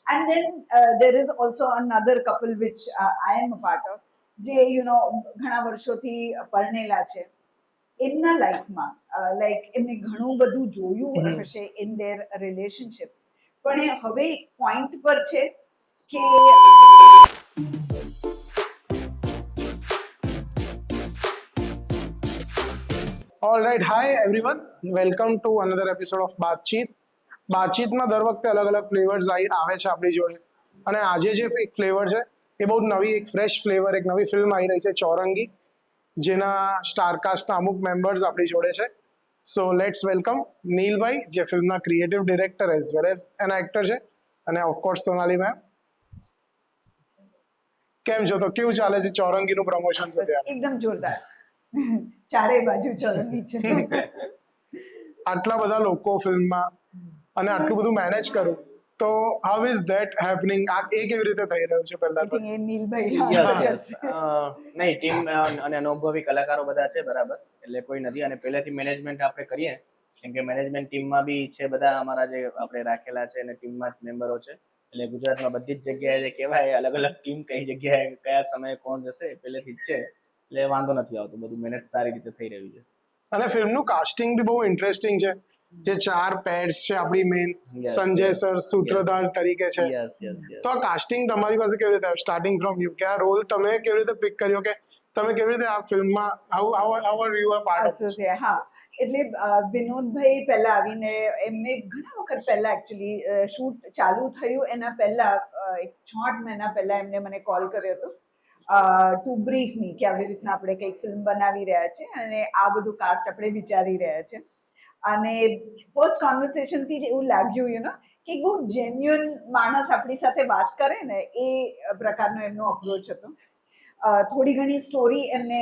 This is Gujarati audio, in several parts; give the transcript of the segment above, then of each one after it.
And then there is also another couple which I am a part of, જે ઘણા વર્ષોથી પરણેલા છે. એમના લાઈફમાં લાઈક એમને ઘણું બધું જોયું હશે ઇન ધેર રિલેશનશિપ, પણ એ હવે પોઈન્ટ પર છે કે All right, hi everyone. Welcome to another episode of બાતચીત. બાતચીતમાં દર વખતે અલગ અલગ ફ્લેવર્સ આવે છે આપણી જોડે, અને આજે જે એક ફ્લેવર છે એ બહુ નવી, એક ફ્રેશ ફ્લેવર, એક નવી ફિલ્મ આવી રહી છે ચોરંગી, જેના સ્ટારકાસ્ટના અમુક મેમ્બર્સ આપણી જોડે છે. સો લેટ્સ વેલકમ નીલભાઈ, જે ફિલ્મના creative director as well as એના એક્ટર છે, અને ઓફકોર્સ સોનાલી મેમ. કેમ છો? તો કેવું ચાલે છે ચોરંગીનું પ્રમોશન? એકદમ જોરદાર, ચારે બાજુ ચોરંગી છે. આટલા બધા લોકો ફિલ્મમાં અને આટલું બધું મેનેજ કરું, તો હાઉ ઇઝ ધેટ હેપનિંગ? આ એ કેવી રીતે થઈ રહ્યું છે? પહેલા તો એ નીલભાઈ નહીં, ટીમ અને અનુભવી કલાકારો બધા છે બરાબર, એટલે કોઈ નથી. અને પહેલેથી મેનેજમેન્ટ આપણે કરીએ, કેમ કે મેનેજમેન્ટ ટીમમાં બી છે બધા અમારા જે આપણે રાખેલા છે, અને ટીમમાં જ મેમ્બરો છે. એટલે ગુજરાતમાં બધી જ જગ્યાએ જે કહેવાય અલગ અલગ ટીમ કઈ જગ્યાએ કયા સમયે કોણ જશે પહેલેથી જ છે, એટલે વાંધો નથી આવતો, બધું મહેનત સારી રીતે થઈ રહ્યું છે. અને ફિલ્મનું કાસ્ટિંગ બી બહુ ઇન્ટરેસ્ટિંગ છે. જે ચાર પેડ્સ છે આપણી મેઇન, સંજય સર સૂત્રધાર તરીકે છે. તો આ કાસ્ટિંગ તમારી પાસે કેવી રીતે આવ્યું, સ્ટાર્ટિંગ ફ્રોમ યુ? કે આ રોલ તમે કેવી રીતે પિક કર્યો, કે તમે કેવી રીતે આ ફિલ્મમાં how are you are part of? હા, એટલે વિનોદભાઈ પહેલા આવીને એમને ઘણા વખત પહેલા એકચ્યુઅલી શૂટ ચાલુ થયું એના પહેલા 6 મહિના પહેલા એમને મને કોલ કર્યો હતો ટુ બ્રીફ મી કે આવી રીતના આપણે કંઈક ફિલ્મ બનાવી રહ્યા છે અને આ બધું કાસ્ટ આપણે વિચારી રહ્યા છે. અને ફર્સ્ટ કોન્વર્સેશનથી જ એવું લાગ્યું કે બહુ જેન્યુઅન માણસ આપણી સાથે વાત કરે ને, એ પ્રકારનો એમનો અપ્રોચ હતો. થોડી ઘણી સ્ટોરી એમને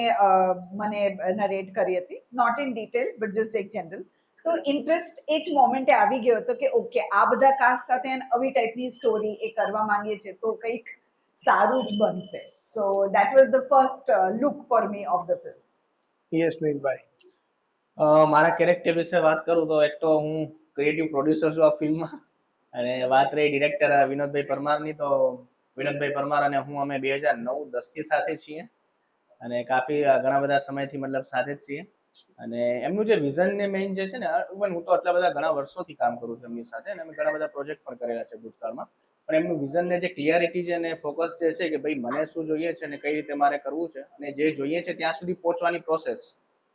મને નરેટ કરી હતી, not in detail but just એક જનરલ. તો ઇન્ટરેસ્ટ એ જ મોમેન્ટે આવી ગયો હતો કે ઓકે, આ બધા કાસ્ટ સાથે આવી ટાઈપની સ્ટોરી એ કરવા માંગીએ છીએ તો કંઈક સારું જ બનશે. So that was the first look for me of the film. Yes નીલભાઈ. મારા કેરેક્ટર વિશે વાત કરું તો એક તો હું ક્રિએટિવ પ્રોડ્યુસર છું આ ફિલ્મમાં, અને વાત રહી ડિરેક્ટર વિનોદભાઈ પરમારની, તો વિનોદભાઈ પરમાર અને હું અમે 2009-10થી સાથે છીએ, અને કાફી ઘણા બધા સમયથી મતલબ સાથે જ છીએ. અને એમનું જે વિઝન ને મેઇન જે છે ને, ઇવન હું તો આટલા બધા ઘણા વર્ષોથી કામ કરું છું એમની સાથે, અને અમે ઘણા બધા પ્રોજેક્ટ પણ કરેલા છે ભૂતકાળમાં. પણ એમનું વિઝન ને જે ક્લિયરિટી છે અને ફોકસ જે છે કે ભાઈ મને શું જોઈએ છે અને કઈ રીતે મારે કરવું છે, અને જે જોઈએ છે ત્યાં સુધી પહોંચવાની પ્રોસેસ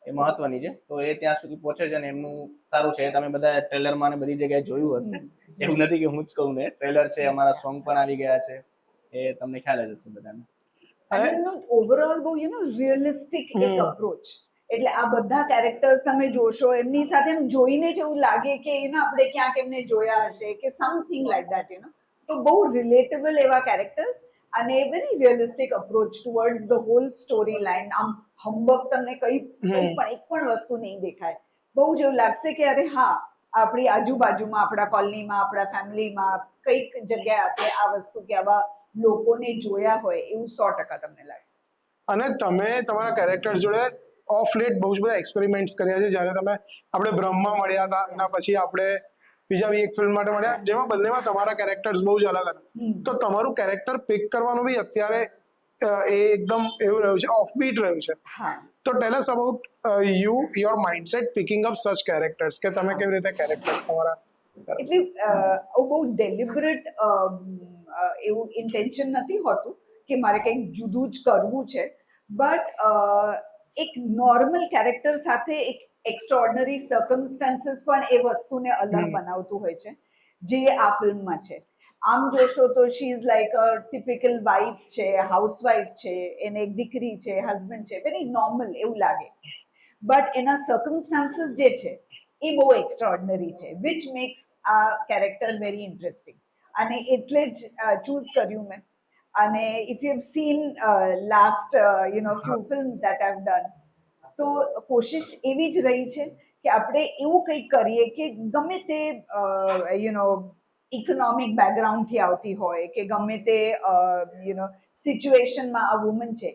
એ મહત્વની છે. તો એ ત્યાં સુધી પહોંચે છે અને એમનું સારું છે. તમે બધા ટ્રેલરમાં ને બધી જગ્યાએ જોયું હશે, એવું નથી કે હું જ કહું ને, ટ્રેલર છે, અમારા સોંગ પણ આવી ગયા છે, એ તમને ખ્યાલ જ હશે બધાને. અને એમનું ઓવરઓલ બહુ રિયલિસ્ટિક એક અપ્રોચ. એટલે આ બધા કેરેક્ટર્સ તમે જોશો, એમની સાથે એમ જોઈને જ એવું લાગે કે આપણે ક્યાંક એમને જોયા હશે કે સમથિંગ લાઈક દેટ. તો બહુ રિલેટેબલ એવા કેરેક્ટર્સ અને very realistic approach towards the whole story line. આમ હંબક તમને કંઈ પણ એક પણ વસ્તુ નહીં દેખાય. બહુ જ એવું લાગશે કે અરે હા, આપણી આજુબાજુમાં, આપણા કોલોનીમાં, આપણા ફેમિલીમાં કઈક જગ્યાએ આપણે આ વસ્તુ કે આવા લોકોને જોયા હોય એવું 100% તમને લાગશે. અને તમે તમારા કેરેક્ટર્સ જોડે ઓફ લેટ બહુ જ બધા એક્સપેરિમેન્ટ્સ કર્યા છે. જ્યારે આપણે બ્રહ્મા મળ્યા હતા, એના પછી આપણે બીજા બી એક ફિલ્મ માટે મળ્યા, જેમાં બંનેમાં તમારા કેરેક્ટર્સ બહુ જ અલગ હતા. તો તમારું કેરેક્ટર પિક કરવાનું બી અત્યારે એ એકદમ એવું રહ્યું છે, ઓફબીટ રહ્યું છે. તો tell us about your mindset picking up such characters, કે તમે કેવી રીતે કેરેક્ટર્સ તમારા. એટલે બહુ ડેલિબરેટ એવું ઇન્ટેન્શન નથી હોતું કે મારે કંઈક જુદું જ કરવું છે, બટ એક નોર્મલ કેરેક્ટર સાથે એક એક્સ્ટ્રાઓર્ડિનરી સર્કમસ્ટાન્સીસ પણ એ વસ્તુને અલગ બનાવતું હોય છે, જે આ ફિલ્મમાં છે. આમ જોશો તો she is like a typical wife છે, હાઉસવાઇફ છે, એને એક દીકરી છે, હસબન્ડ છે, વેરી નોર્મલ એવું લાગે. બટ એના સર્કમસ્ટાન્સીસ જે છે એ બહુ એક્સ્ટ્રાઓર્ડિનરી છે, વિચ મેક્સ આ કેરેક્ટર વેરી ઇન્ટરેસ્ટિંગ. અને એટલે જ ચૂઝ કર્યું મેં. અને if you have seen last few films that I have done, તો કોશિશ એવી જ રહી છે કે આપણે એવું કંઈક કરીએ કે ગમે તે ઇકોનોમિક બેકગ્રાઉન્ડથી આવતી હોય કે ગમે તે સિચ્યુએશનમાં આ વુમન છે,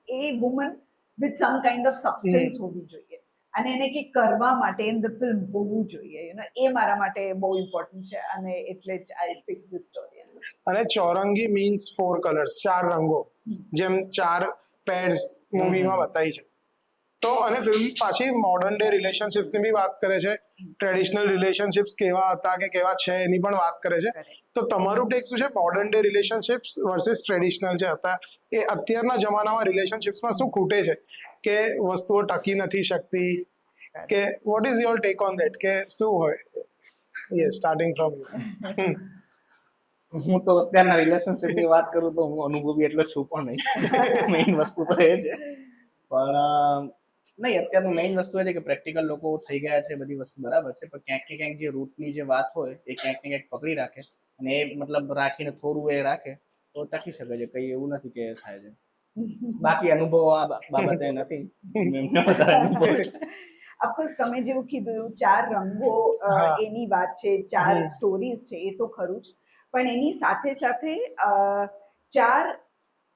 a woman with some kind of substance હોવી જોઈએ, અને એને કંઈક કરવા માટે ઇન ધ ફિલ્મ હોવું જોઈએ. એ મારા માટે બહુ ઇમ્પોર્ટન્ટ છે, અને એટલે જ આઈ પિક ધીસ સ્ટોરી. અને ચોરંગી મીન્સ 4 કલર્સ, 4 રંગો, જેમ 4 પેર્સ મૂવીમાં બતાવી છે. તો અને ફિલ્મ પાછી મોડર્ન ડે રિલેશનશિપ્સની બી વાત કરે છે, ટ્રેડિશનલ રિલેશનશિપ્સ કેવા હતા કે કેવા છે એની પણ વાત કરે છે. તો તમારું ટેક શું છે modern day relationships versus traditional જે હતા એ અત્યારના જમાનામાં રિલેશનશિપ્સમાં શું ખૂટે છે કે વસ્તુઓ ટકી નથી શકતી, કે what is your take on that, કે શું હોય? Yes, starting from you. હું તો અત્યારના રિલેશનશિપ ની વાત કરું તો હું અનુભવી એટલો છું પણ નહીં. મેઇન વસ્તુ તો એ છે. પણ નહીં, અત્યારનું મેઇન વસ્તુ એ છે કે પ્રેક્ટિકલ લોકો થઈ ગયા છે, બધી વસ્તુ બરાબર છે, પણ ક્યાંક ને ક્યાંક જે રૂટની જે વાત હોય એ ક્યાંક ને ક્યાંક પકડી રાખે અને એ મતલબ રાખીને થોડું એ રાખે તો ટકી શકે છે. કઈ એવું નથી કે થાય છે. બાકી અનુભવ આ બાબતે નથી. એમના બધા અનુભવ છે. ઓફકોર્સ તમે જેવું કીધું એવું 4 રંગો એની વાત છે, 4 સ્ટોરીઝ છે, એ તો ખરું જ, પણ એની સાથે સાથે 4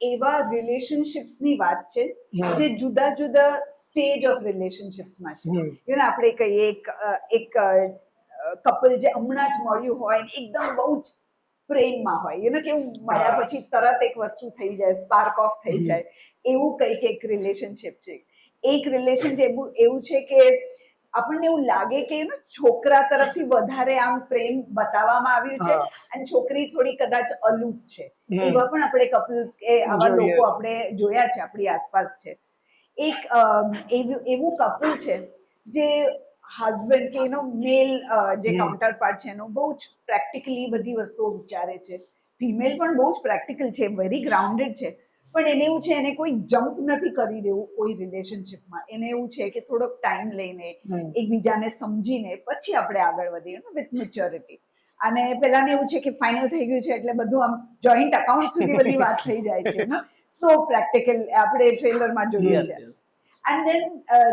એવા રિલેશનશિપ્સની વાત છે જે જુદા જુદા સ્ટેજ ઓફ રિલેશનશિપ્સમાં છે. યુ નો આપણે કહીએ એક કપલ જે હમણાં જ મળ્યું હોય ને એકદમ બહુ જ પ્રેમમાં હોય, યુ નો કેવું મળ્યા પછી તરત એક વસ્તુ થઈ જાય, સ્પાર્ક ઓફ થઈ જાય, એવું કંઈક એક રિલેશનશિપ છે. એક રિલેશનશિપ એવું છે કે આપણને એવું લાગે કે છોકરા તરફથી વધારે આમ પ્રેમ બતાવવામાં આવ્યું છે અને છોકરી થોડી કદાચ અલૂફ છે. એવા પણ આપણે કપલ્સ કે આવા લોકો આપણે જોયા છે, આપણી આસપાસ છે. એક એવું કપલ છે જે હસબન્ડ કે એનો મેલ જે કાઉન્ટર પાર્ટ છે એનો બહુ જ પ્રેક્ટિકલી બધી વસ્તુઓ વિચારે છે. ફિમેલ પણ બહુ જ પ્રેક્ટિકલ છે, વેરી ગ્રાઉન્ડેડ છે, પણ એને એવું છે એને કોઈ જમ્પ નથી કરી દેવું કોઈ રિલેશનશિપમાં. એને એવું છે કે થોડોક ટાઈમ લઈને એકબીજાને સમજીને પછી આપણે આગળ વધીએ વિથ મેચ્યોરિટી. અને પેલાને એવું છે કે ફાઇનલ થઈ ગયું છે એટલે બધું આમ જોઈન્ટ અકાઉન્ટ સુધી બધી વાત થઈ જાય છે. સો પ્રેક્ટિકલ આપણે ટ્રેલરમાં જોયું છે. And then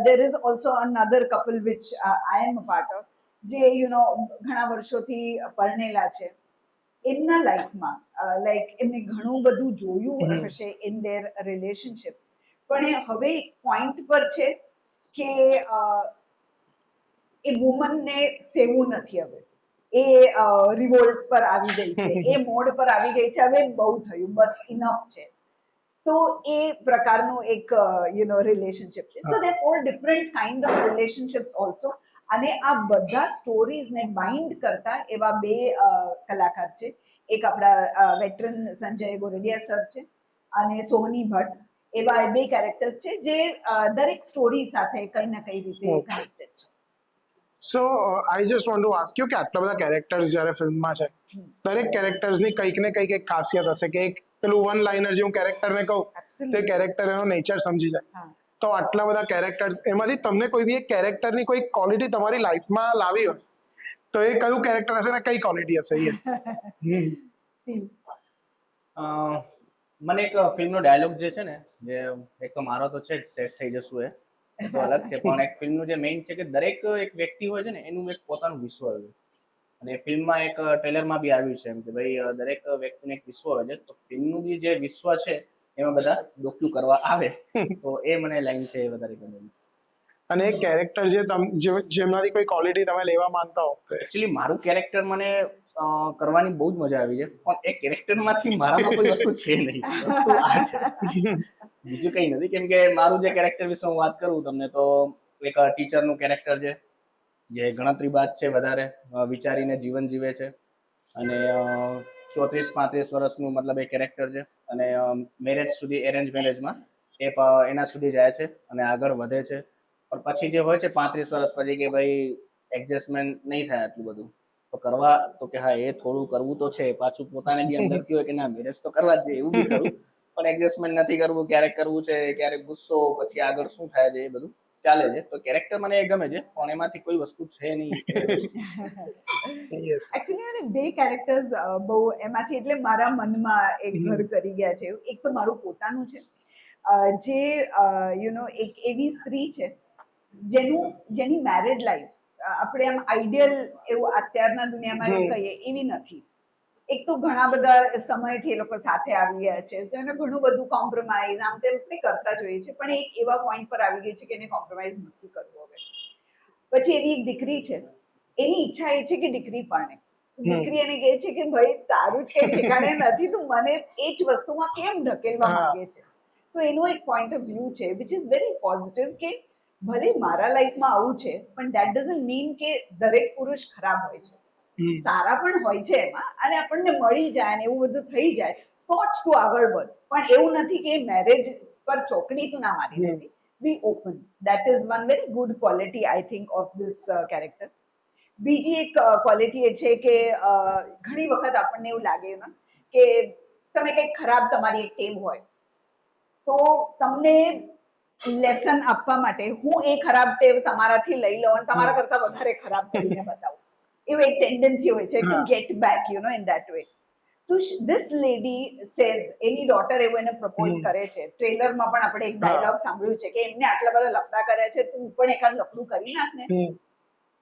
there is also another couple which I am a part of, જે ઘણા વર્ષોથી પરણેલા છે. એમના લાઈફમાં લાઈક એમને ઘણું બધું જોયું હશે ઇન ધેર રિલેશનશિપ, પણ એ હવે એક પોઈન્ટ પર છે કે એ વુમનને સેવું નથી હવે. એ રિવોલ્ટ પર આવી ગઈ છે, એ મોડ પર આવી ગઈ છે, હવે બહુ થયું, બસ ઇનફ છે. તો એ પ્રકારનું એક રિલેશનશિપ છે. So there all different kind of relationships also. અને આ બધા સ્ટોરીઝને બાઇન્ડ કરતા એવા 2 કલાકાર છે. એક આપણા વેટરન સંજય ગોરડિયા સર છે અને સોહની ભટ્ટ. એવા 2 કેરેક્ટર્સ છે જે દરેક સ્ટોરી સાથે કઈ ના કઈ રીતે કનેક્ટેડ છે. So I just want to ask you કે આટલા બધા કેરેક્ટર્સ જ્યારે ફિલ્મમાં છે, દરેક કેરેક્ટર્સની કંઈક ને કંઈક એક ખાસિયત હશે કે એક પેલું વન લાઇનર જે હું કેરેક્ટરને કહું તો એ કેરેક્ટર એનો નેચર સમજી જાય. તો આટલા બધા કેરેક્ટર્સ એમાંથી તમને કોઈ બી એક કેરેક્ટરની કોઈ ક્વોલિટી તમારી લાઈફમાં લાવી હોય તો એ કયું કેરેક્ટર હશે ને કઈ ક્વોલિટી હશે? યસ. મને એક ફિલ્મનો ડાયલોગ જે છે ને, જે એક તો મારો તો છે જ સેટ થઈ જશું એ તો અલગ છે, પણ એક ફિલ્મનું જે મેઇન છે કે દરેક એક વ્યક્તિ હોય છે ને એનું એક પોતાનું વિશ્વ હોય છે. અને ફિલ્મમાં એક ટ્રેલરમાં બી આવ્યું છે એમ કે ભાઈ દરેક વ્યક્તિને એક વિશ્વ હોય છે, તો ફિલ્મનું બી જે વિશ્વ છે એમાં બધા ડોક્યુ કરવા આવે તો એ મને લાઈન છે એ વધારે ગમેલી. અને એક કેરેક્ટર જેમનાથી કોઈ ક્વોલિટી તમે લેવા માંગતા હો? એકચ્યુઅલી મારું કેરેક્ટર મને કરવાની બહુ જ મજા આવી છે, પણ એ કેરેક્ટરમાંથી મારામાં કોઈ વસ્તુ છે નહીં. વસ્તુ આ છે, બીજું કંઈ નથી. કેમ કે મારું જે કેરેક્ટર વિશે હું વાત કરું તમને તો એક ટીચરનું કેરેક્ટર છે જે ગણતરીબાજ છે, વધારે વિચારીને જીવન જીવે છે અને 34-35 વર્ષનું મતલબ એ કેરેક્ટર છે અને મેરેજ સુધી, એરેન્જ મેરેજમાં એના સુધી જાય છે અને આગળ વધે છે. પણ પછી જે હોય છે 35 વર્ષ પછી કે ભાઈ એડજસ્ટમેન્ટ નહીં થાય આટલું બધું તો કરવા, તો કે હા એ થોડું કરવું તો છે. પાછું પોતાને બી અંદરથી હોય કે ના મેરેજ તો કરવા જ છે, એવું બી ખરું, પણ એડજસ્ટમેન્ટ નથી કરવું, ક્યારેક કરવું છે, ક્યારેક ગુસ્સો, પછી આગળ શું થાય છે એ બધું ચાલે છે. તો કેરેક્ટર મને એ ગમે છે, પણ એમાંથી કોઈ વસ્તુ છે નહીં. એકચ્યુઅલી મને 2 કેરેક્ટર્સ બહુ એમાંથી એટલે મારા મનમાં એક ઘર કરી ગયા છે. એક તો મારું પોતાનું છે, જે એક એવી સ્ત્રી છે જેની મેરેડ લાઈફ આપણે આમ આઈડિયલ એવું અત્યારના દુનિયામાં એવું કહીએ એવી નથી. એક તો ઘણા બધા સમયથી એ લોકો સાથે આવી ગયા છે, તો એને ઘણું બધું કોમ્પ્રોમાઇઝ આમ તેમ કરતા જોઈએ છે, પણ એક એવા પોઈન્ટ પર આવી ગઈ છે કે એને કોમ્પ્રોમાઇઝ નથી કરવું હવે. પછી એની એક દીકરી છે, એની ઈચ્છા એ છે કે દીકરી પરણે, દીકરી એને કહે છે કે ભાઈ તારું જ કઈ ઠેકાણે નથી, તું મને એ જ વસ્તુમાં કેમ ઢકેલવા હા. માંગે છે. તો એનો એક પોઈન્ટ ઓફ વ્યૂ છે વિચ ઇઝ વેરી પોઝિટિવ કે ભલે મારા લાઈફમાં આવું છે પણ દેટ ડઝન્ટ મીન કે દરેક પુરુષ ખરાબ હોય છે. સારા પણ હોય છે એમાં, અને આપણને મળી જાય ને એવું બધું થઈ જાય તો જ તું આગળ વધ. પણ એવું નથી કે મેરેજ પર ચોકડી તું ના મારી દેતી. Be open. That is one very good quality I think of this character. બીજી એક ક્વોલિટી એ છે કે ઘણી વખત આપણને એવું લાગે ને કે તમે કંઈક ખરાબ તમારી એક ટેવ હોય તો તમને લેસન આપવા માટે હું એ ખરાબ ટેવ તમારાથી લઈ લઉં અને તમારા કરતા વધારે ખરાબ કરીને બતાવું. એવું એક ટેન્ડન્સી હોય છે to get back in that way. તો ધીસ લેડી સેઝ, એની ડોટર એવું એને પ્રપોઝ કરે છે. ટ્રેલરમાં પણ આપણે એક ડાયલોગ સાંભળ્યું છે કે એમને આટલા બધા લફડા કર્યા છે, તું પણ એકાદ લફડું કરી નાખ ને.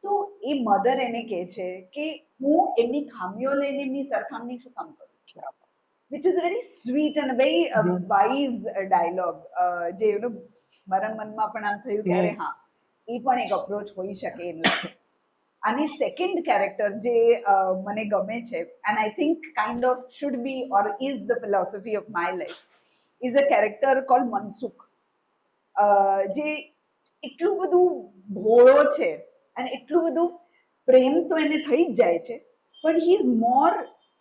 તો એ મધર એને કહે છે કે હું એમની ખામીઓ લઈને એમની સરખામણી શું કામ કરું, which is a very sweet and a very wise dialogue. જે મારા મનમાં પણ આમ થયું કે અરે હા, એ પણ એક અપ્રોચ હોઈ શકે એનું. આની સેકન્ડ કેરેક્ટર જે મને ગમે છે and I think kind of should be or is the philosophy of my life, is a character cold Mansukh. જે એટલું બધું ભોળો છે અને એટલું બધું પ્રેમ તો એને થઈ જ જાય છે, પણ he is more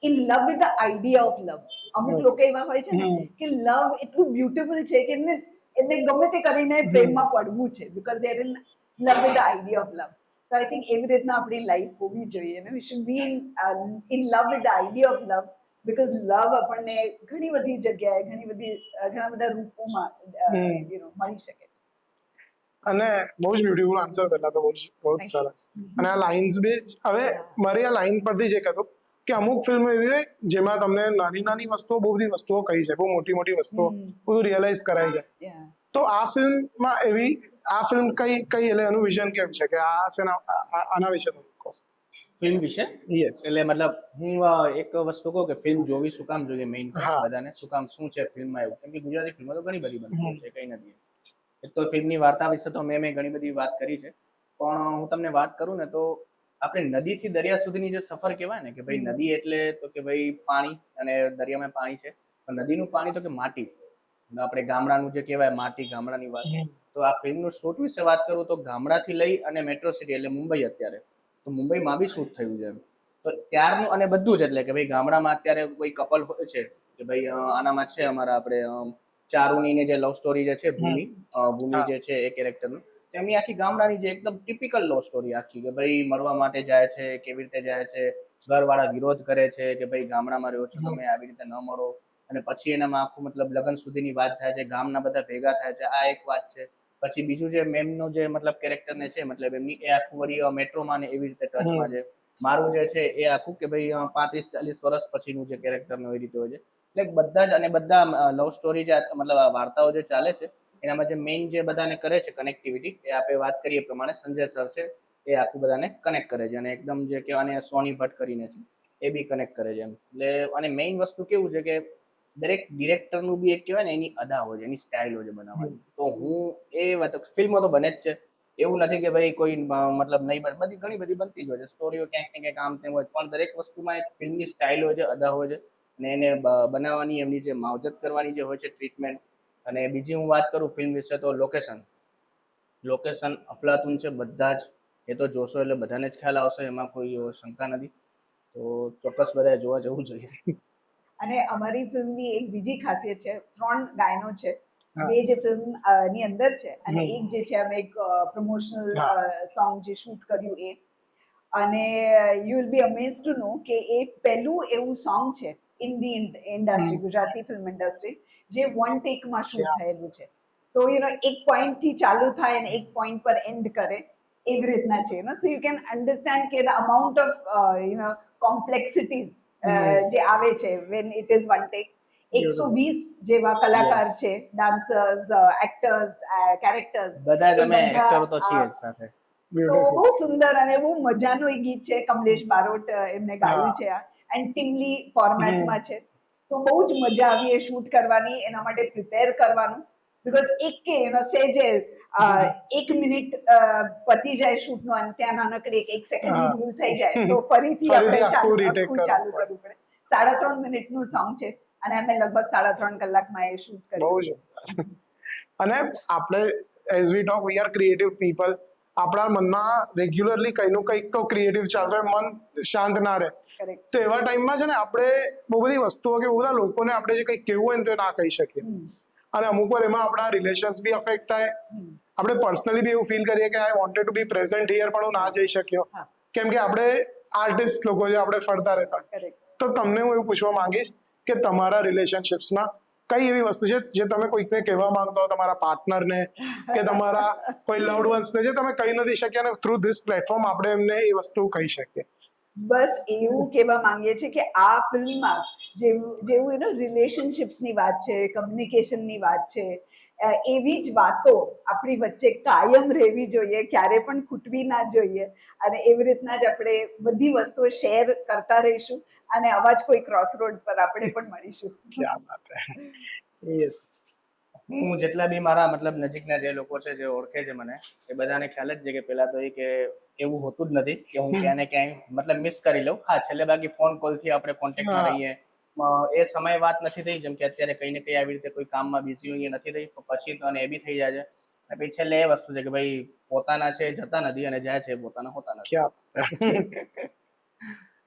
in love with the idea of લવ. અમુક લોકો એવા હોય છે ને કે લવ એટલું બ્યુટીફુલ છે કે એમને ગમે તે કરીને પ્રેમમાં પડવું છે because they are in love with the idea of લવ. તો આઈ થિંક એવી રીતના આપણી લાઈફ હોવી જોઈએ ને we should be in love with the idea of love, because love આપણને ઘણી બધી જગ્યાએ ઘણા બધા રૂપોમાં મળી શકે છે. અને બહુ જ બ્યુટીફુલ આન્સર, પહેલા તો બહુ જ સરસ. અને આ લાઇન્સ બી, હવે મારી આ લાઇન પરથી જ એક હતું કે અમુક ફિલ્મ એવી હોય જેમાં તમને નાની નાની વસ્તુઓ, બહુ બધી વસ્તુઓ કહી છે, બહુ મોટી મોટી વસ્તુઓ બધું રિયલાઇઝ કરાઈ જાય. તો આ ફિલ્મમાં એવી, આ ફિલ્મ કઈ એટલે એનું વિઝન કેમ છે કે આ આના વિશે તમે કહો. ફિલ્મ વિશે યસ, એટલે મતલબ હું એક વસ્તુ કહું કે ફિલ્મ જોવી શું કામ જોઈએ, મેઇન બધાને શું કામ, શું છે ફિલ્મમાં એવું. કેમ કે ગુજરાતી ફિલ્મો તો ઘણી બધી બનતી છે, કઈ નથી. એક તો ફિલ્મની વાર્તા વિશે તો મેં ઘણી બધી વાત કરી છે, પણ હું તમને વાત કરું ને તો આપણે નદીથી દરિયા સુધીની જે સફર કહેવાય ને કે ભાઈ નદી એટલે તો કે ભાઈ પાણી, અને દરિયામાં પાણી છે, પણ નદીનું પાણી તો કે માટી. આપણે ગામડાનું જે કહેવાય માટી, ગામડાની વાત. તો આ ફિલ્મનું શૂટ વિશે વાત કરું તો ગામડાથી લઈ અને મેટ્રો સિટી એટલે મુંબઈ, અત્યારે તો મુંબઈમાં બી શૂટ થયું છે. તો ત્યારનું અને બધું જ, એટલે કે ભાઈ ગામડામાં અત્યારે કોઈ કપલ હોય છે કે ભાઈ આનામાં છે અમારા આપણે ચારુની ને જે લવ સ્ટોરી જે છે, ભૂમિ જે છે એ કેરેક્ટરનું, તેમની આખી ગામડાની જે એકદમ ટિપિકલ લવ સ્ટોરી આખી, કે ભાઈ મળવા માટે જાય છે, કેવી રીતે જાય છે, ઘરવાળા વિરોધ કરે છે કે ભાઈ ગામડામાં રહ્યો છો તમે, આવી રીતે ન મળો, અને પછી એનામાં આખું મતલબ લગ્ન સુધીની વાત થાય છે, ગામના બધા ભેગા થાય છે, આ એક વાત છે. પછી બીજું જે મેમનો જે મતલબ કેરેક્ટર ને છે, મતલબ એમની એ આખું વળી મેટ્રોમાં ને એવી રીતે ટચમાં છે. મારું જે છે એ આખું કે ભાઈ 35-40 વર્ષ પછીનું જે કેરેક્ટર નું એ રીતે હોય છે. એટલે બધા જ, અને બધા લવ સ્ટોરી જે મતલબ વાર્તાઓ જે ચાલે છે એનામાં જે મેઇન જે બધાને કરે છે કનેક્ટિવિટી, એ આપણે વાત કરીએ એ પ્રમાણે સંજય સર છે, એ આખું બધાને કનેક્ટ કરે છે. અને એકદમ જે કહેવાય સોની ભટ્ટ કરીને છે એ બી કનેક્ટ કરે છે એમ. એટલે અને મેઇન વસ્તુ કેવું છે કે દરેક ડિરેક્ટરનું બી એક કહેવાય ને એની અદા હોય છે, એની સ્ટાઇલ હોય છે બનાવવાની. તો હું એ વાત, ફિલ્મો તો બને જ છે, એવું નથી કે ભાઈ કોઈ મતલબ નહીં બને, બધી ઘણી બધી બનતી જ હોય છે સ્ટોરીઓ, ક્યાંક ને ક્યાંક આમ તેમ હોય, પણ દરેક વસ્તુમાં એક ફિલ્મની સ્ટાઇલ હોય છે, અદા હોય છે, અને એને બનાવવાની એમની જે માવજત કરવાની જે હોય છે ટ્રીટમેન્ટ. અને બીજી હું વાત કરું ફિલ્મ વિશે તો લોકેશન અફલાતુન છે બધા જ, એ તો જોશો એટલે બધાને જ ખ્યાલ આવશે, એમાં કોઈ શંકા નથી. તો ચોક્કસ બધા જોવા જવું જોઈએ. અને અમારી ફિલ્મની એક બીજી ખાસિયત છે, 3 ગાયનો છે, 2 જે ફિલ્મ ની અંદર છે અને એક જે છે અમે એક પ્રમોશનલ સોંગ જે શૂટ કર્યું એ. અને you will be amaze to know કે એ પહેલું એવું સોંગ છે in the industry, Gujarati film industry, જે 1 ટેકમાં શૂટ થયેલું છે. તો એક પોઈન્ટ થી ચાલુ થાય અને એક પોઈન્ટ પર એન્ડ કરે, એવી રીતના છે. સો યુ કેન અન્ડરસ્ટેન્ડ કે ધ અમાઉન્ટ ઓફ કોમ્પ્લેક્સિટીઝ જે આવે છે વેન ઇટ ઇઝ 1 ટેક. 120 જેવા કલાકાર છે, ડાન્સર્સ, એક્ટર્સ, કેરેક્ટર્સ, બધા જ અમે એક્ટરો તો છીએ જ સાથે. સો બહુ સુંદર અને બહુ મજાનું એક ગીત છે, કમલેશ બારોટ એમને ગાયું છે આ, એન્ડ ટીમલી ફોર્મેટમાં છે. તો બહુ જ મજા આવી એ શૂટ કરવાની, એના માટે પ્રિપેર કરવાનું. બીકોઝ એક કે સેજે 1 મિનિટ પતી જાય શૂટનો અને ત્યાં નાનકડી એક સેકન્ડની હા. ભૂલ થઈ જાય તો ફરીથી ફરીથી આપણે આખું retake આખું ચાલુ કરવું કરવું પડે. 3.5 મિનિટનું સોંગ છે અને અમે લગભગ 3.5 કલાકમાં એ શૂટ બહુ કર્યું. જ અને આપણે as V talk we are creative people. આપણા મનમાં રેગ્યુલરલી કંઈનું કંઈક તો ક્રિએટિવ ચાલતું હોય, મન શાંત ના રહે. કરેક્ટ. તો એવા ટાઈમમાં છે ને આપણે બહુ બધી વસ્તુઓ કે બહુ બધા લોકોને આપણે જે કંઈક કહેવું હોય ને તો એ ના કહી શકીએ. અને અમુક વાર એમાં આપણા રિલેશન્સ બી અફેક્ટ થાય. આપણે પર્સનલી બી એવું ફીલ કરીએ કે I wanted to be present here પણ હું ના જઈ શક્યો હા. કેમ કે આપણે આર્ટિસ્ટ લોકો છે, આપણે ફરતા રહેતા. કરેક્ટ. તો તમને હું એવું પૂછવા માંગીશ કે તમારા રિલેશનશિપ્સમાં કઈ એવી વસ્તુ છે જે તમે કોઈકને કહેવા માંગતો હો, તમારા પાર્ટનરને કે તમારા કોઈ લવડ વન્સને, જે તમે કહી નથી શક્યા અને થ્રુ ધીસ પ્લેટફોર્મ આપણે એમને એ વસ્તુ કહી શકીએ? બસ એવું કહેવા માંગીએ છીએ કે આ ફિલ્મમાં જેવું રિલેશનશિપ્સની વાત છે, કમ્યુનિકેશનની વાત છે, એવી જ વાતો આપણી વચ્ચે કાયમ રહેવી જોઈએ, ક્યારે પણ ખૂટવી ના જોઈએ. અને એવી રીતના જ આપણે બધી વસ્તુઓ શેર કરતા રહીશું અને આવા જ કોઈ ક્રોસ રોડ્સ પર આપણે પણ મળીશું. ક્યા બાત હે. યસ. હું જેટલા બી મારા મતલબ નજીકના જે લોકો છે, જે ઓળખે છે મને, એ બધાને ખ્યાલ જ છે કે પેલા તો એ કે એવું હોતું જ નથી કે હું ક્યાં ને ક્યાંય મતલબ મિસ કરી લઉં. હા, છેલ્લે બાકી ફોન કોલ થી આપણે કોન્ટેક્ટમાં હા. રહીએ. એ સમય વાત નથી થઈ, જેમ કે અત્યારે કઈ ને કઈ આવી રીતે કોઈ કામમાં બિઝી હોઈએ નથી થઈ, પછી તો અને એ બી થઈ જાય છે. અને પછી છેલ્લે એ વસ્તુ છે કે ભાઈ પોતાના છે જતા નથી અને જાય છે પોતાના હોતા નથી. ક્યા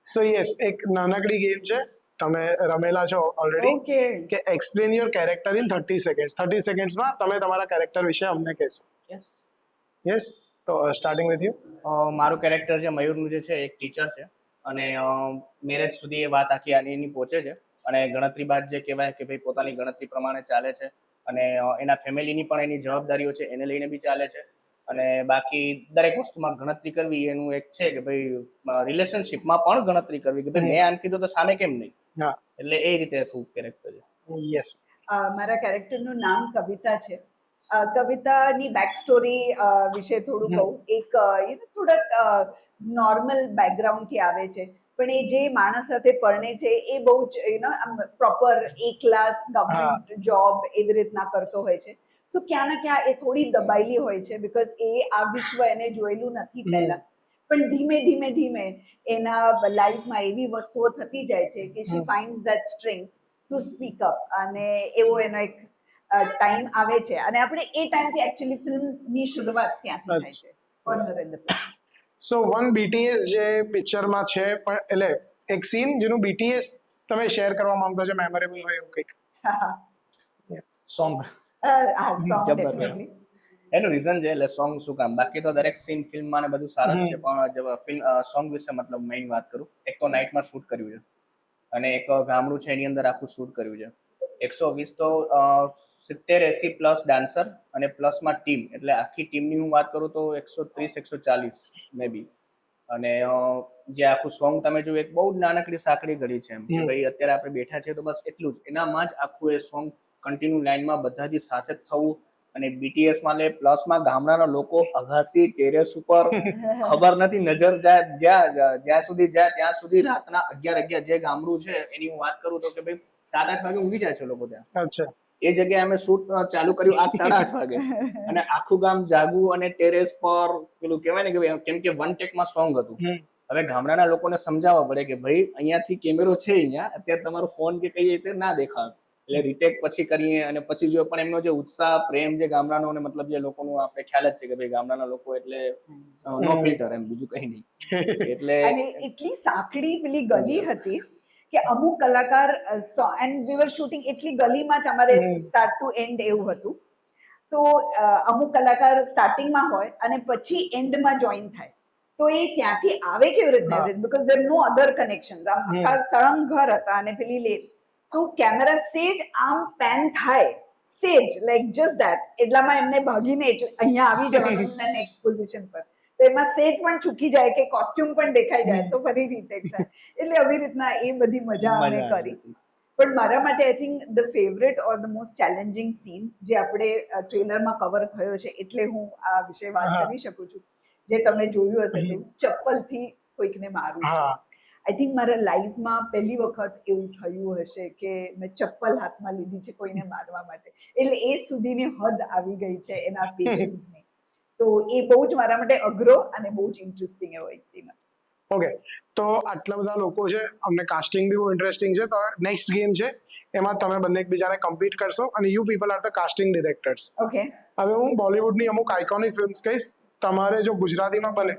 સો યસ, એક નાનકડી ગેમ છે, તમે રમેલા છો ઓલરેડી, ઓકે. કે explain your character in 30 seconds. 30 સેકન્ડ્સમાં તમે તમારા કેરેક્ટર વિશે અમને કહેશો. Yes. યસ, તો સ્ટાર્ટિંગ વિથ યુ. મારું કેરેક્ટર છે મયુરનું જે છે એક ટીચર છે અને મેરેજ સુધી એ વાત આખી એની પહોંચે છે અને ગણતરી બાદ જે કહેવાય કે ભાઈ પોતાની ગણતરી પ્રમાણે ચાલે છે અને એના ફેમિલીની પણ એની જવાબદારીઓ છે એને લઈને બી ચાલે છે. અને બાકી દરેક વસ્તુમાં ગણતરી કરવી એનું એક છે કે ભાઈ રિલેશનશિપમાં પણ ગણતરી કરવી કે ભાઈ મેં આમ કીધું તો સામે કેમ નહીં. હા. એટલે એ રીતે આખું કેરેક્ટર છે. યસ. મારા કેરેક્ટરનું નામ કવિતા છે. કવિતાની બેક સ્ટોરી વિશે થોડું કહું. એક થોડાક નોર્મલ બેકગ્રાઉન્ડથી આવે છે, પણ એ જે માણસ સાથે પરણે છે એ બહુ જ પ્રોપર એ ક્લાસ ગવર્મેન્ટ જોબ એવી રીતના કરતો હોય છે. સો ક્યાં ના ક્યાં એ થોડી દબાયેલી હોય છે, બીકોઝ એ આ વિશ્વ એને જોયેલું નથી પહેલા. પણ ધીમે ધીમે ધીમે એના લાઈફમાં એવી વસ્તુઓ થતી જાય છે કે she finds that strength to speak up, અને એવો એનો એક ટાઈમ આવે છે અને આપણે એ ટાઈમથી એકચ્યુઅલી ફિલ્મની શરૂઆત ત્યાંથી થાય છે. For her in the film. So one BTS જે પિક્ચરમાં છે, પણ એટલે એક સીન જેનું બીટીએસ તમે શેર કરવા માંગતો છો, મેમોરેબલ હોય એવું કંઈક. સોંગ સોંગ જબર. ડેફિનેટલી. એનું રીઝન છે એટલે સોંગ શું કામ, બાકી તો દરેક સીન ફિલ્મમાં ને બધું સારા જ છે, પણ ફિલ્મ સોંગ વિશે મતલબ મેઇન વાત કરું. એક તો નાઇટમાં શૂટ કર્યું છે અને એક ગામડું છે એની અંદર આખું શૂટ કર્યું છે. 120 તો 70-80 પ્લસ ડાન્સર અને પ્લસમાં ટીમ, એટલે આખી ટીમની હું વાત કરું તો 130-140 મે બી. અને જે આખું સોંગ તમે જો એક બહુ જ નાનકડી સાંકડી ઘડી છે એમ કે ભાઈ અત્યારે આપણે બેઠા છીએ તો બસ એટલું જ, એનામાં જ આખું એ સોંગ કન્ટિન્યુ લાઈનમાં બધાથી સાથે જ થવું. અને બીટીએસ માં લે પ્લસમાં ગામડાના લોકો અગાસી ટેરેસ ઉપર ખબર નથી નજર જ્યાં સુધી જાય ત્યાં સુધી રાતના 11 જે ગામડું છે એની હું વાત કરું તો કે ભાઈ 7-8 વાગે ઊંઘી જાય છે લોકો ત્યાં. અચ્છા. એ જગ્યાએ અમે શૂટ ચાલુ કર્યું 8-8:30 વાગે અને આખું ગામ જાગવું અને ટેરેસ પર પેલું કહેવાય ને કે કેમ કે વન ટેકમાં સોંગ હતું. હવે ગામડાના લોકોને સમજાવવા પડે કે ભાઈ અહીંયાથી કેમેરો છે, અહીંયા અત્યારે તમારો ફોન કે કઈ રીતે ના દેખાય, એટલે રીટેક પછી કરીએ અને પછી જો પણ એમનો જે ઉત્સાહ પ્રેમ જે ગામડાનો અને મતલબ જે લોકોનું આપણે ખ્યાલ જ છે કે ભાઈ ગામડાના લોકો એટલે નો ફિલ્ટર એમ, બીજું કઈ નહીં. એટલે અને એટલી સાંકડી પેલી ગલી હતી કે અમુક કલાકાર એન્ડ વી વર શૂટિંગ એટલી ગલીમાં જ અમારે સ્ટાર્ટ ટુ એન્ડ એવું હતું. તો અમુક કલાકાર સ્ટાર્ટિંગમાં હોય અને પછી એન્ડમાં જોઈન થાય, તો એ ત્યાંથી આવે કેવી રીતના, because there no other connection. આમ આખા સળંગ ઘર હતા અને પેલી લેન, તો કેમેરા સેજ આમ પેન થાય, સેજ લાઈક જસ્ટ ધેટ, એટલામાં એમને ભાગીને અહીંયા આવી જવાનું નેક્સ્ટ પોઝિશન પર. તો એમાં સેજ પણ ચૂકી જાય કે કોસ્ટ્યુમ પણ દેખાઈ જાય તો ફરી રીટેક થાય. એટલે આવી રીતના એ બધી મજા અમે કરી. પણ મારા માટે I think the favourite or the most challenging scene જે આપણે ટ્રેલરમાં કવર થયો છે, એટલે હું આ વિશે વાત કરી શકું છું, જે તમે જોયું હશે તો ચપ્પલથી કોઈકને મારું છે. આઈ થિંક મારા લાઈફમાં પહેલી વખત એવું થયું હશે કે મેં ચપ્પલ હાથમાં લીધી છે કોઈને મારવા માટે, એટલે એ સુધીની હદ આવી ગઈ છે એના પેશન્સની. તો એ બહુ જ મારા માટે અઘરો અને બહુ જ ઇન્ટરેસ્ટિંગ એવો એક સીન હતો. ઓકે, તો આટલા બધા લોકો છે, અમને કાસ્ટિંગ બી બહુ ઇન્ટરેસ્ટિંગ છે. તો નેક્સ્ટ ગેમ છે, એમાં તમે બંને એકબીજાને કમ્પીટ કરશો અને you people are the casting directors. Okay. હવે હું બોલિવૂડની અમુક આઇકોનિક ફિલ્મ્સ કહીશ, તમારે જો ગુજરાતીમાં બને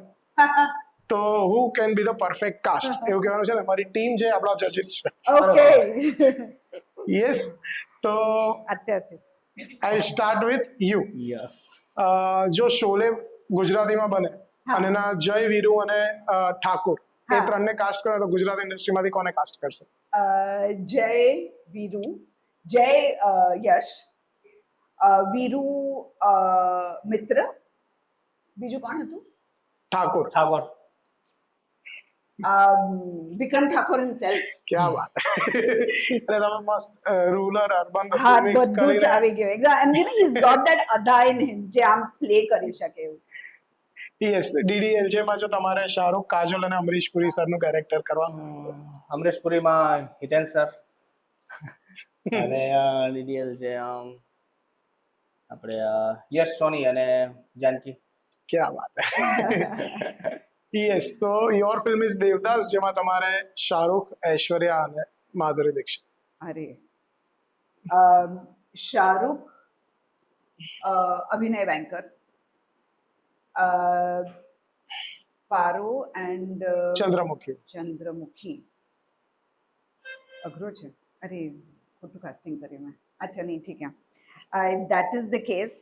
તો who can be the perfect cast એવું કહેવાનું છે ને. મારી ટીમ છે, આપણા જજીસ છે. ઓકે. યસ, તો અત્યારથી આઈ સ્ટાર્ટ વિથ યુ. યસ. જો શોલે ગુજરાતીમાં બને અને એના જય વીરુ અને ઠાકોર એ હા. ત્રણને કાસ્ટ કરે તો ગુજરાતી ઇન્ડસ્ટ્રીમાંથી કોને કાસ્ટ કરશે? જય વીરુ, જય યશ, વીરુ મિત્ર, બીજું કોણ હતું? ઠાકોર. ઠાકોર. વિક્રમ ઠાકોર himself. ક્યાં વાત. એટલે તમે મસ્ત રૂરલ અર્બન હા, મિક્સ બધું જ કરીને. આવી ગયું એકદમ. and you know he's got that ada in him જે આમ પ્લે કરી શકે એવું. યસ, DDLJ માં જો તમારે શાહરુખ, કાજોલ અને અમરીશ પુરી સરનું કેરેક્ટર કરવાનું અમરેશ પુરીમાં હિતેન સર અને ડીડીએલ છે આપણે યશ સોની અને જાનકી. ક્યાં વાત. Yes, so your film is Devdas, જેમાં તમારે શાહરુખ, ઐશ્વર્યા અને માધુરી દીક્ષિત. અરે શાહરુખ, અભિનય વેંકર, પારો એન્ડ ચંદ્રમુખી. અઘરો છે. અરે ખોટું કાસ્ટિંગ કર્યું મેં. અચ્છા નહીં, ઠીક है. If that is the case,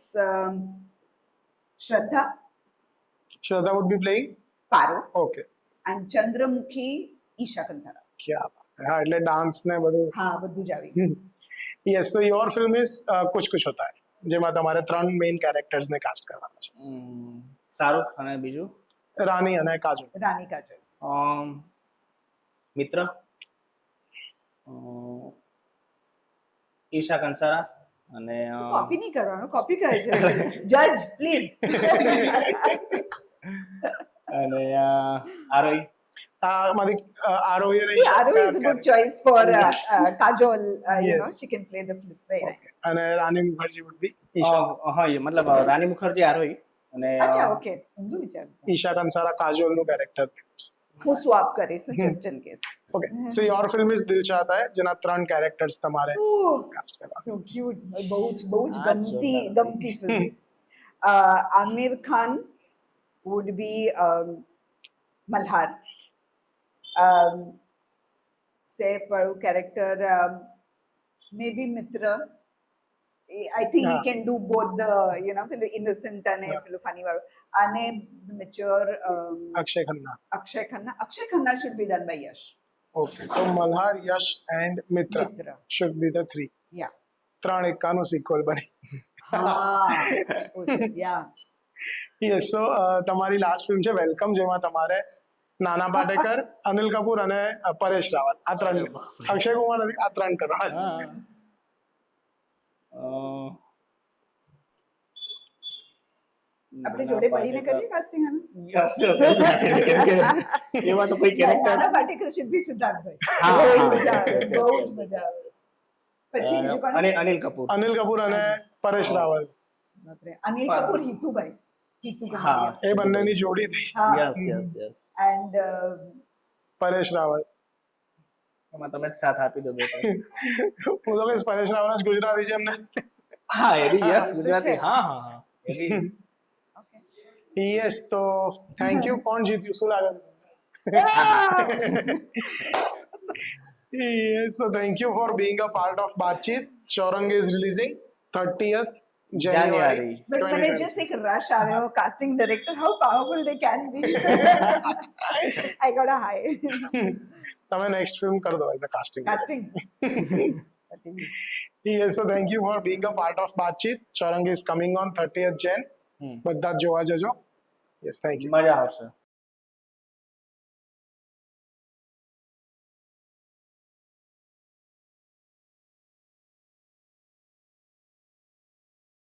શ્રદ્ધા વુડ બી પ્લેઇંગ પારો ઓકે. and ચંદ્રમુખી ઈશા કંસારા. ક્યાં વાત. હા, એટલે ડાન્સ ને બધું. હા, બધું જ આવી ગયું. Yes, so your film is કુછ કુછ હોતા હૈ, જેમાં તમારે ત્રણ મેઇન કેરેક્ટર્સને કાસ્ટ કરવાના છે. શાહરુખ અને બીજું રાની અને કાજોલ. રાની કાજોલ. મિત્ર, ઈશા કંસારા અને કોપી નહીં કરવાનું, કોપી કરે છે. જજ પ્લીઝ. અને આરોહી. માંથી આરોહી અને Aru is a good choice for Kajol. You know, Yes. she can play the flip very nice. અને રાની મુખર્જી વુડ બી ઈશા. હા, એ મતલબ રાની મુખર્જી આરોહી અને અચ્છા, ઓકે. ઊંધું વિચાર. ઈશા કંસારા કાજોલનું કેરેક્ટર. હું સ્વાપ કરીશ just in case. Okay, so your film is દિલ ચાહતા હૈ, જેના ત્રણ કેરેક્ટર્સ તમારે Ooh, કાસ્ટ કરવાના. so cute. બહુ જ હા, ગમતી જોરદાર ગમતી film. Aamir Khan would be Malhar. Safe વાળું કેરેક્ટર maybe મિત્ર. I think he હા. can do both the, you know, પેલું innocent અને પેલું funny વાળું. અને mature Akshay Khanna. Akshay Khanna should be done by Yash. Okay, તો મલ્હાર, યશ એન્ડ મિત્ર મિત્ર. Should be the three. Yeah. ત્રણ એકાનું સિક્વલ બની. Yeah. યસ, સો તમારી લાસ્ટ ફિલ્મ છે વેલકમ, જેમાં તમારે નાના પાટેકર, અનિલ કપૂર અને પરેશ રાવલ, આ ત્રણ, અક્ષય કુમાર નથી, આ ત્રણ કરવાના છે. આપણે જોડે મળીને કરીએ casting આનું? એમાં તો કોઈ કેરેક્ટર નાના પાટેકર should be સિદ્ધાર્થભાઈ. હા, બહુ જ હા, મજા આવે, yes, yes, બહુ yes, જ yes, મજા yes, આવે. yes. પછી બીજું કોણ? અને અનિલ કપૂર. અનિલ કપૂર અને પરેશ રાવલ, બાપરે. અનિલ કપૂર, હિતુભાઈ. હિતુ હા. કનોડિયા. એ બંનેની જોડી થઈ. હા. Yes yes yes. And Paresh Rawal. એમાં તમે જ સાથ આપી દો બે ત્રણ. હું તો કહીશ પરેશ રાવલ જ ગુજરાતી છે એમને. હા, એ બી યસ તો ગુજરાતી. છે. હા હા હા, એ બી. okay. યસ, તો થેન્ક યુ. કોણ જીત્યું શું લાગે? Yes, so thank you for being a part of Baatcheet. Chaurang is releasing 30th January. But મને 2020. just એક rush આવ્યો, casting director, how powerful they can be. I got a high. તમે નેક્સ્ટ ફિલ્મ કરી દો as a casting. Casting. Yes, so thank you for being a part of Baatcheet. Chaurang is coming on 30th Jan. બધા જ જોવા જજો. Yes, thank you. મજા આવશે.